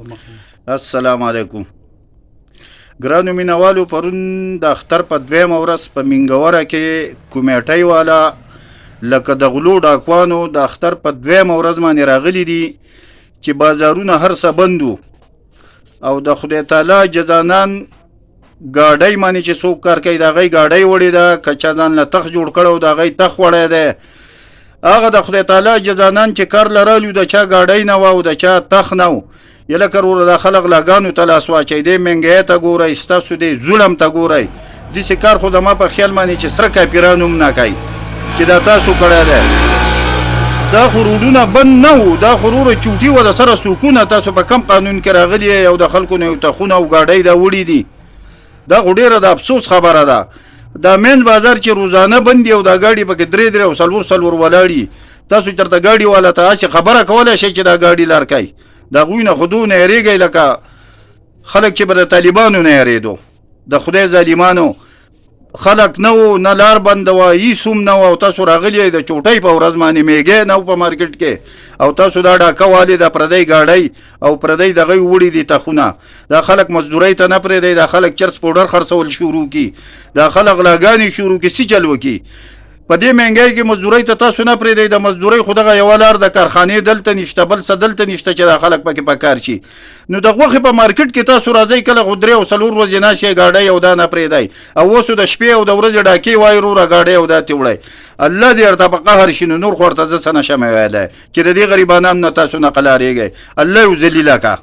السلام علیکم ګرانو مینوالو، پرون د اختر په دویمه ورځ په منګوره کې کمیټۍ والا لکه د غلو ډاکوانو د اختر په دویمه ورځ باندې راغلي دي چې بازارونه هر څه بند وو او د خدای تعالی جزانان ګاډۍ باندې چې څوک کار کوي د هغې ګاډۍ وړې ده، که چا ځان له تخ جوړ کړی و د هغې تخ وړی دی. هغه د خدای تعالی جزانان چې کار لرلي د چا ګاډۍ نه وه او د چا تخ نه و. یلکه وروره دا خلق لاګانو ته لاس واچوي، دې مهنګۍ ته ګورئ، ستاسو دې ظلم ته ګورئ. داسې کار خو زما په خیال باندې چې سره کافران هم نه کوي چې دا تاسو کړی دی. دا خو روډونه بند نه وو، دا خو وروره چوټي وه د سره سوکونه. تاسو په کم قانون کې راغلي یې او د خلکو نه یو تخونه او ګاډۍ دا وړي دي. دا خو ډېره د افسوس خبره ده. دا مین بازار چې روزانه بند دي او دا ګاډي پکې درې درې او څلور ولاړي، تاسو چېرته ګاډي والا ته هسې خبره کولی شئ چې دا ګاډي لار کوي؟ د هغوی نه خو دونه یېرېږئ لکه خلک چې به د طالبانو نه یېرېدو. د خدای ظالمانو خلک نه وو، نه لار بنده وه، هېڅ هم نه وه او تاسو راغلي یئ د چوټۍ په ورځ باندې. میږی نه و په مارکېټ کې او تاسو دا ډاکه والې د پردۍ ګاډۍ او پردۍ دغې وړي دي تخونه. دا خلک مزدورۍ ته نه پرېږدئ، دا خلک چرس پوډر خرڅول شروع کړي، دا خلک غلاګانې شروع کړي، څه چل وکړي. په دې مهنګۍ کې مزدورۍ ته تاسو نه پرېږدئ. د مزدورۍ خو دغه یوه لار د کارخانې دلته نشته، بل څه دلته نشته چې دا خلک پکې په کار شي. نو د غوښې په مارکېټ کې تاسو راځئ، کله خو 3 او 4 ورځې ناشئ ګاډۍ او دا نه پرېږدئ، او اوس د شپې او د ورځې ډاکې وایي وروره ګاډۍ او دا تې وړئ. الله دې ورته په قهر شي. نو نور خو ورته زه څه نشم ویلی چې د دې غریبانانو نه تاسو نه قلاریږئ. الله یې ذلیله که.